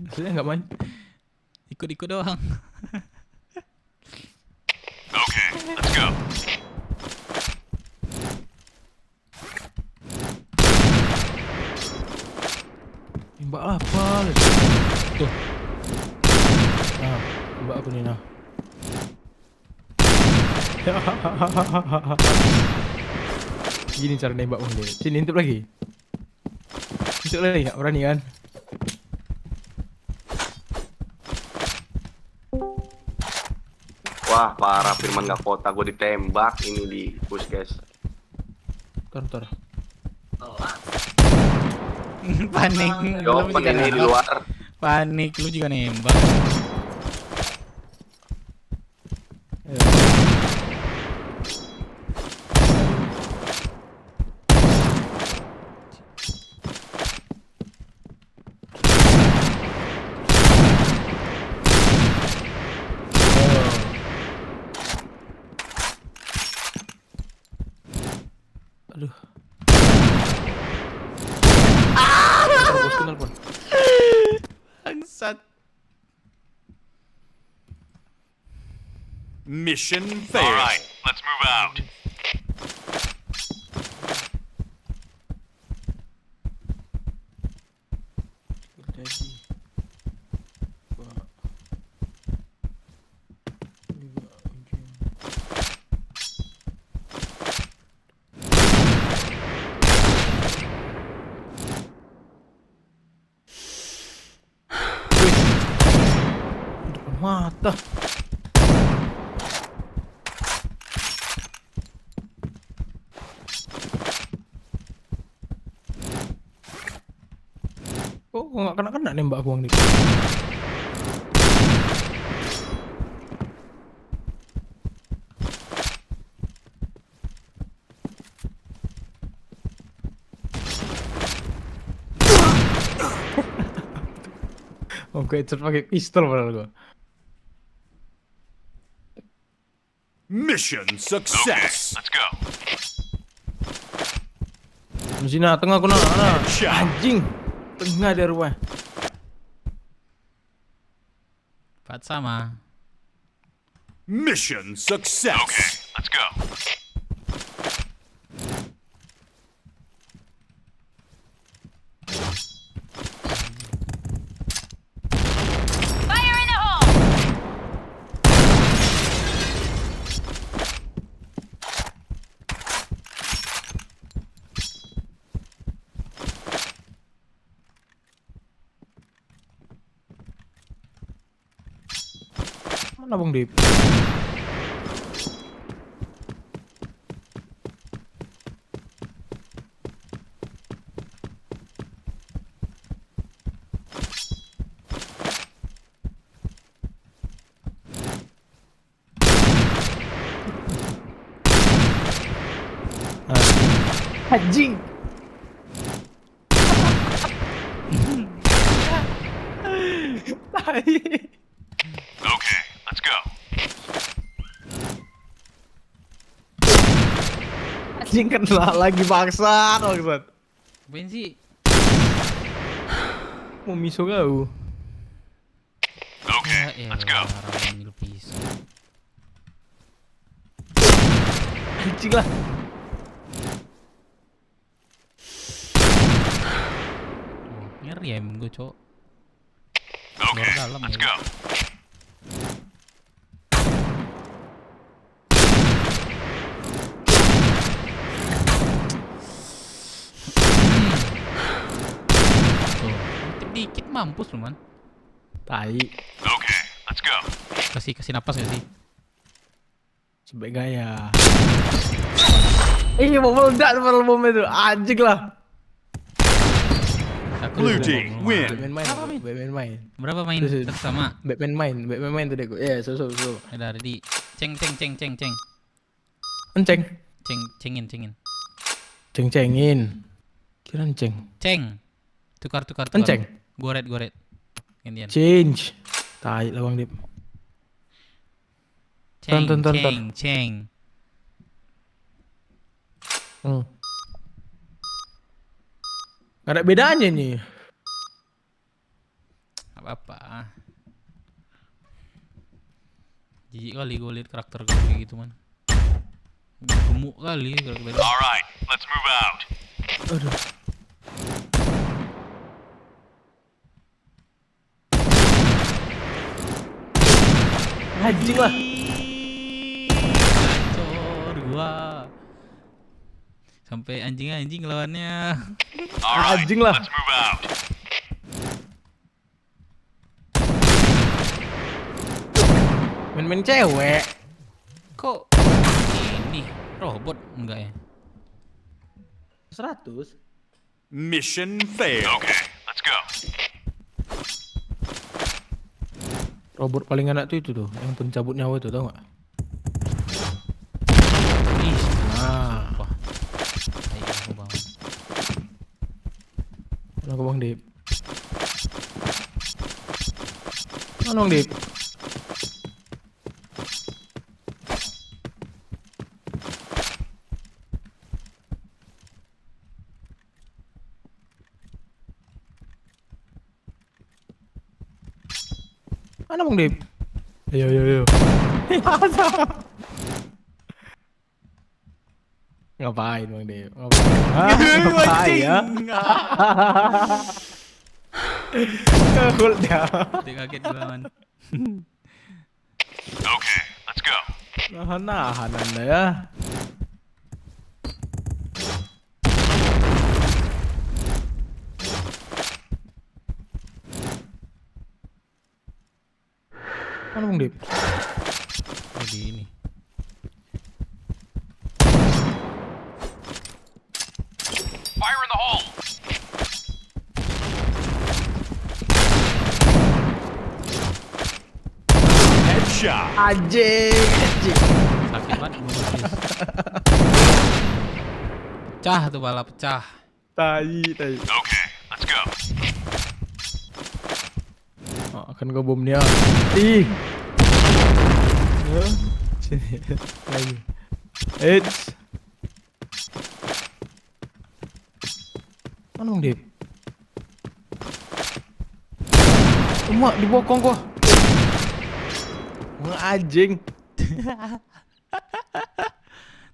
Maksudnya nggak main? Ikut-ikut doang. Okay, let's go. Mbak apa? Tuh. Nah, mbak aku nih nah. Gini cara nembak Bang Dip. Sini intip lagi. Intip lagi nggak berani kan? Wah, parah Firman gak kota, gue ditembak ini di puskes. Kantor. Panik. Yo, Lu juga ini di nembak. luar. Panik, lu juga nembak. Aduh. Bosku nelpon. Bangsat. Mission fail. All right, let's move out. Depan mata. Oh, nggak kena nembak aku Bang Dip. Oke, headshot pakai pistol padahal gua. Mission success. Let's go. Di sini tengah aku nah. Headshot. Anjing. Tengah dia rumah. Pat sama. Mission success. Okay, let's go. Fire in the hole! Mana Bang Dip? Anjing. Okay, let's go. Anjing kena lagi bangsat. Apain sih? Mau miso kau. Okay, let's go. Ramil pisau. Anjing lah. Oh, ngeri ya emang gue cowok. Okay, Luar dalam let's ya. go. dikit mampus lu, man. Tai. Okay, let's go. Kasih napas gak sih? Coba gaya. Mau meledak tuh bom itu. Anjing lah. Aku Blue udah team ngomong. win. Batman main. Berapa main? Terus, Tetap sama. Batman main tuh deh gue. Ya, so. Ada ready. Ceng. Enceng. Cengin. Ceng-cengin. Kira enceng. Ceng. Tukar. Enceng. Goret. Gantian. Change. Tai lah Bang Dip. Tonton. Ceng. Gak ada bedanya nih. Apa-apa. Jijik kali gue liat karakter gue kayak gitu, man. Gemuk kali karakternya. All right, let's move out. Aduh. Anjing lah. Gacor gua. Sampai anjing lawannya. All right, Anjing lah. let's move out. Main cewek. Kok ini robot enggak ya? 100. Mission failed. Okay, let's go. Robot paling enak tuh itu tuh, yang pencabut nyawa itu, tau gak? Ih, Nah, wah. Ayo aku bangun. mana ke Bang Dip? Mana Bang Dip? Mana Bang Dip? Ayo. Ngapain Bang Dip? Ngapain ya? Hold dia. Kaget gua, man. Okay, let's go. Nahan Anda ya. Mana Bang Dip? Jadi ini. Fire in the hole. Headshot. Anjing. Sakit banget gua habis. Pecah tuh bala pecah. Tai. Okay, let's go. Oh, akan gue bom dia. Ih. Sini. Lagi. Eits. Mana Bang Dip? Emak di bokong gua. Wah, anjing.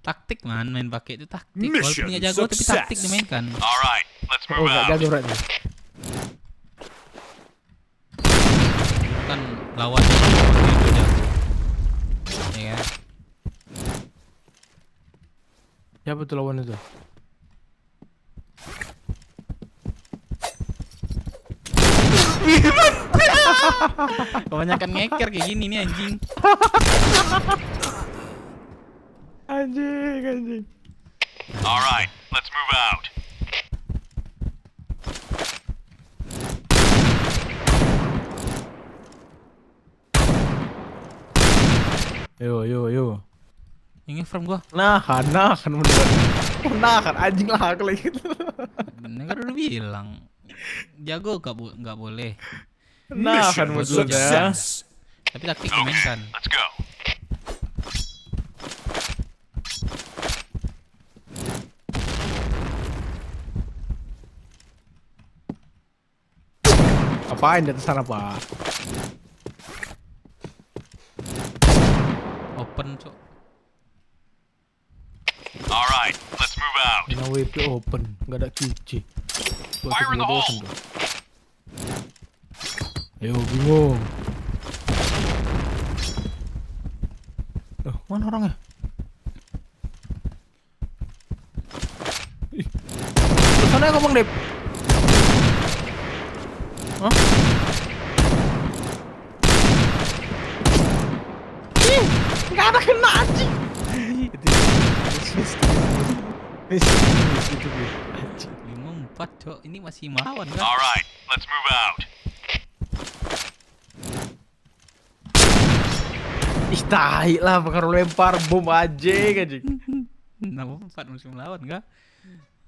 Taktik, man, main pakai itu taktik. Mission Walaupun nggak jago tapi taktik success. dimainkan. All right, let's Oh, move gak out. jago berarti. Kan lawan itu jago. Ya kan? Siapa tuh lawan itu? Kebanyakan ngeker kayak gini nih anjing. Anjing. All right, let's move out. Yo. Ini from gua. Nahan bener. Nahan anjing lah kalau gitu. Ini kan udah bilang. Jago nggak boleh. Nahan Mission maksudnya. success. Tapi taktik Okay, dimainkan. let's go. Apain di atas sana, Pak? Open, cok. All right, let's move out. Ini WP open, nggak ada QC. Fire in the hole. Ayo, bingung. Mana orangnya? Ih, ke sana ya Bang Dep. Hah? Nggak ada kena anjing. Itu 5-4 cok, ini masih melawan kan? Alright, let's move out. Ih tai lah, bakal lempar bom aja anjing. 6-4 masih melawan kah?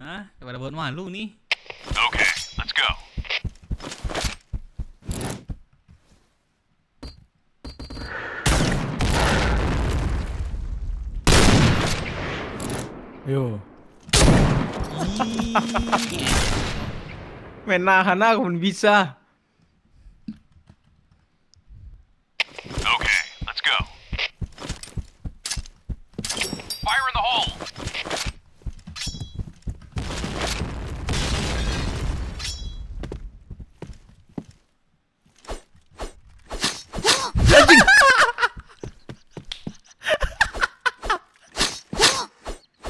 Hah? Pada buat malu nih. Okay, let's go. Yo. Main nahan aku pun bisa. Okay, let's go. Fire in the hole.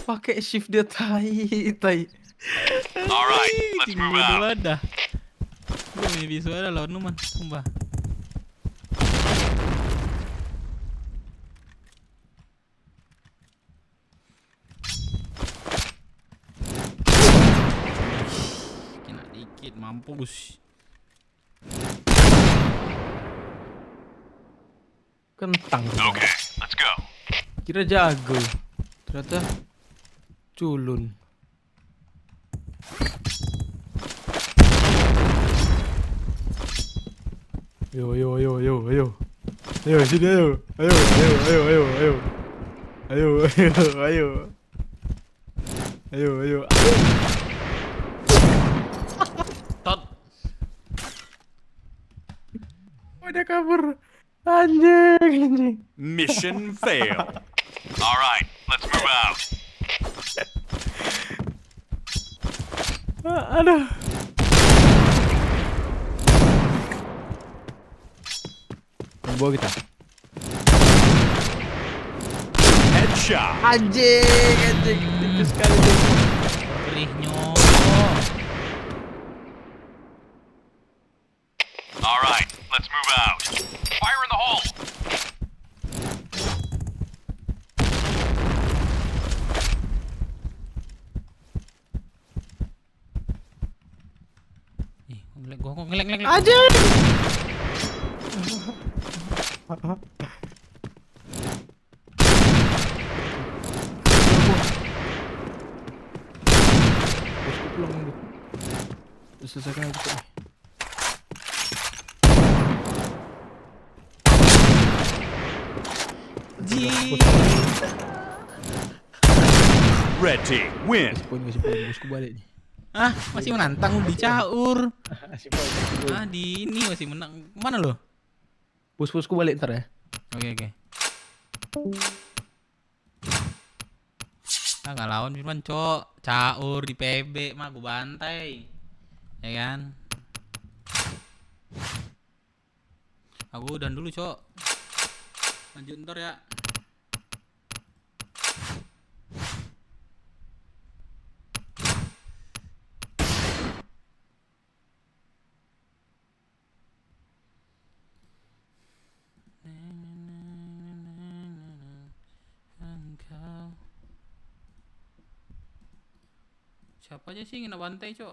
Pakai shift dia tai. Alright, let's move out. Dah. Gue punya visual dah lawan lu man, sumpah. Kena dikit, mampus. Kentang. Okay, let's go. Kira jago. Ternyata culun. Ayo. Ayo sini ayo. Ayo. Tot. Udah kabur. Anjing. Mission failed. Alright, let's move out. Aduh. Bawa kita. Headshot. Anjing. Tipis sekali. Perihnya. Alright, let's move out. Fire in the hole. Gua kok ngelek. Anjing. Bosku pulang dulu. Selesaikan aja nih. Red team win. Kasih poin bosku balik nih. Ah, masih menantang lu di caur. Kasih poin. Ah, di ini masih menang. Mana lo? Bosku balik ntar ya. Oke. Ah, nggak lawan Firman, cok. Caur di PB mah gua bantai. Ya kan? Aku udah dulu, cok. Lanjut ntar ya. Siapa aja sih yang kena bantai, cok?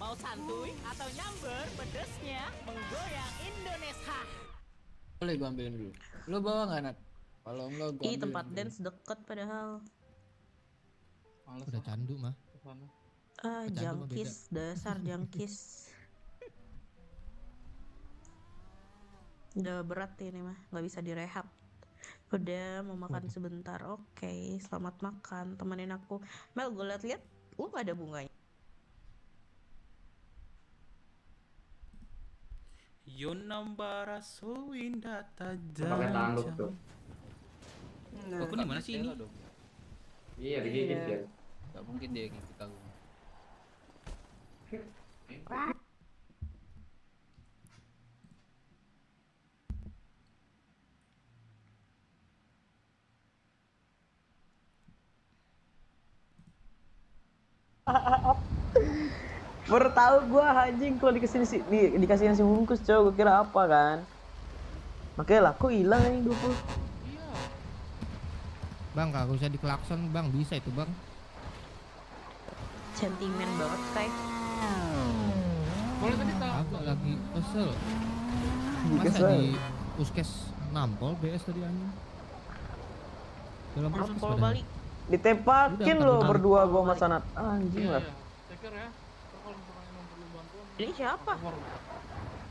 Mau santuy atau nyamber, pedesnya menggoyang Indonesia. Boleh gua ambilin dulu. Lo bawa nggak Nat? Kalau enggak gua Ih, ambilin tempat dulu. dance deket padahal. Males Udah candu mah. kesana. Ah, Bercanda mah jangkis, dasar jangkis. Udah berat ini mah, nggak bisa direhab. Udah mau makan sebentar, oke. Selamat makan, temenin aku. Mel, gue liat-liat, nggak ada bunganya. Yonambara so indah Pakai tanduk tuh. tajam. Aku di mana sih ini? Iya, digigit ya. Gak mungkin dia gigit aku. Baru tahu gua anjing kalau dikasih nasi bungkus, cow. Gua kira apa kan. Makanya lah kok hilang anjing 20. Bang, kagak usah diklakson, Bang. Bisa itu, Bang. Sentimen banget, Sky. Boleh tadi tahu. Agak lagi kesel. Bukes Masa lah. di puskes nampol BS tadi anjing. Dalam puskes Nampol padahal. balik. Ditembakin Udah, lo tapi- berdua gua sama Sanat. Anjing lah. Take care ya. Kalau misalkan emang perlu bantuan. Ini siapa?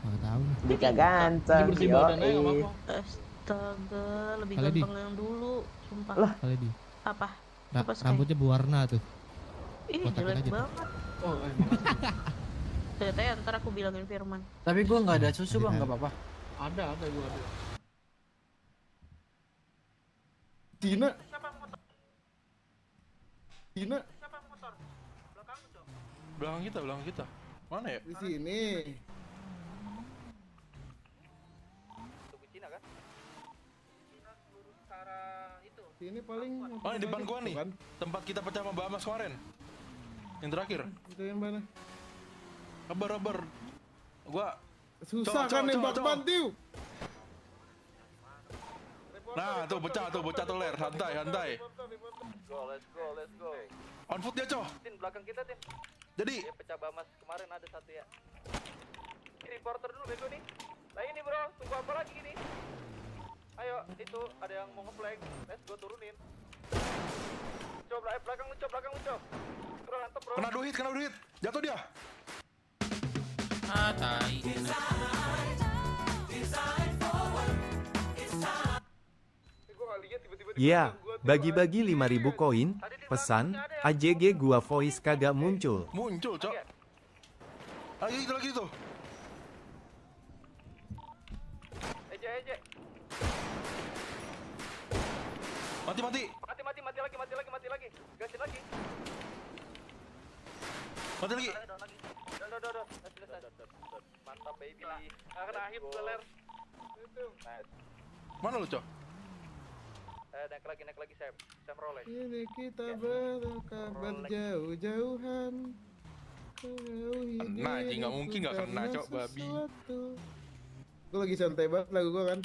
Nggak tahu. Dika ganteng. Bersih badannya nggak Yoi. apa-apa. Astaga, lebih Kali di. gampang yang dulu, sumpah. Lah. Kali di. Apa? Ra- Apa, Sky? rambutnya berwarna tuh. Ih, kotakin jelek aja. banget. Oh, Ternyata ya, ntar aku bilangin Firman. tapi gua nggak ada susu, Bang, Ada. nggak apa-apa. Ada gua ada. Tina. Tina Belakang kita. Mana ya? di sini. Ini paling. Oh, di depan gua nih. Kan? Tempat kita pecah sama Bamas kemarin. Yang terakhir. Itu yang mana? Rubber. Gua Susah Cok, kan cok, nembak cok, cok. bantiu. Nah, tuh pecah tuh ler. Santai. Let's go. On foot dia, Coh. Tin, belakang kita, Tin. Jadi, Dia pecah Bamas kemarin ada satu ya. Reporter dulu bego nih. Lah ini bro, tunggu apa lagi ini? Ayo, itu ada yang mau nge-flag. Let's go turunin. Coba belakang lu, Cok. Bro, mantap, bro. kena duit. Jatuh dia. Ah, tai. Ya, bagi-bagi 5.000 koin, pesan, AJG gua voice kagak muncul. Muncul, Cok. Lagi itu. Eje. Mati. Mati lagi. Gasin lagi. Mati lagi. Udah. Mantap, baby. Kena hit gue, ler. Nice. Mana lu, Cok? Naik lagi, Sam roll. Ini kita berangkat berjauh-jauhan. Kena, anjing, nggak mungkin nggak kena, Cok, babi. Gue lagi santai banget lagu gue kan.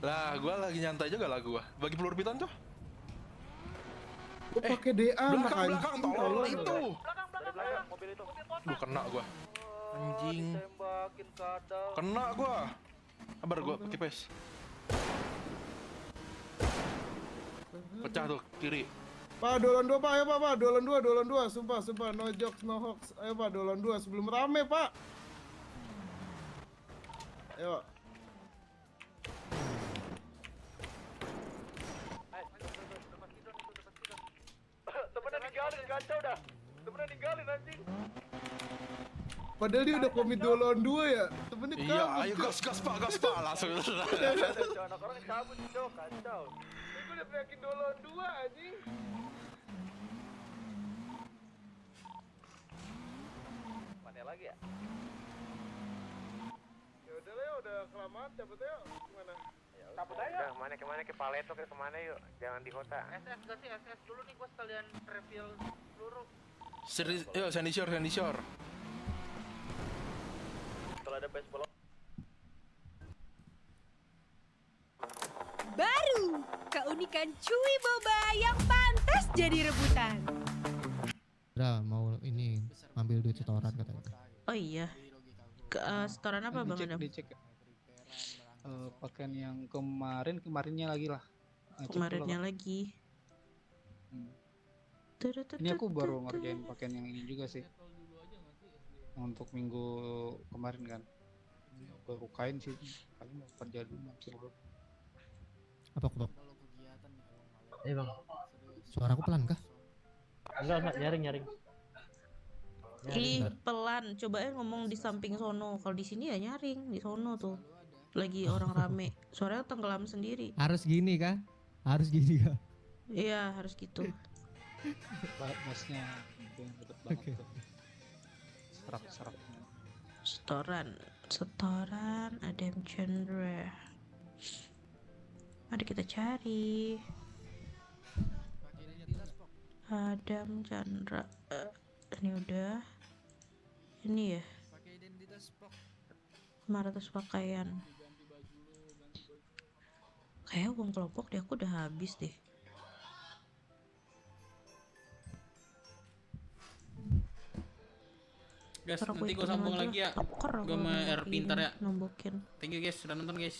Lah, gua lagi nyantai juga lah gua. Bagi peluru piton, Cok. Gue pakai DA Belakang, tolong itu. Belakang, mobil itu. Duh, kena gua. Anjing. Tembakin kadal. Kena gua. Sabar gua pakai pes. Pecah tuh kiri. Pak, dolan 2 Pak, ayo Pak, dolan 2, sumpah, no jokes, no hoax. Ayo Pak, dolan 2 sebelum rame Pak. Ayo. Temennya ninggalin, kacau dah. Temennya ninggalin anjing. Padahal dia udah komit dolan 2 ya. Temennya Iya, kabur. ayo gas Pak langsung. Anak orang cabut, Cok, kacau. Gue udah teriakin dolan 2 anjing. Mana lagi ya? Ya udah lah, udah kelamaan cabut ayo. Gimana? Cabut aja. Kemana ke Paleto kemana yuk? Jangan di kota. SS dulu nih, gua sekalian refill peluru. Sandy Shore. Kalau ada baseball. Baru, keunikan cuy boba yang pantas jadi rebutan. Udah mau ini ngambil duit setoran katanya. Oh iya. Setoran apa Bang Adam? Dicek. Pakaian yang kemarinnya lagi lah. Kemarinnya lagi. Ini aku baru ngerjain pakaian yang ini juga sih. Untuk minggu kemarin kan. Baru kain sih. Paling mau kerja dulu makin dulu. Apa kok? Eh Bang. Suaraku pelan kah? Enggak, nyaring. Ih, pelan. Cobain ngomong di samping sono. Kalau di sini ya nyaring, di sono tuh. Lagi orang rame. Suaranya tenggelam sendiri. Harus gini kah? Iya, harus gitu. Bassnya yang deket banget tuh. Serak-seraknya. Setoran Adam Chandra. Mari kita cari Adam Chandra. Ini udah. ini ya. 500 pakaian. Kayak uang kelompok deh aku udah habis deh. Guys, Ntar aku nanti gue ikutin sambung aja lagi lah. ya. Tuker aku Gue sama sama R pintar ya. nombokin. Thank you guys, sudah nonton guys.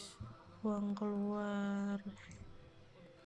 Uang keluar.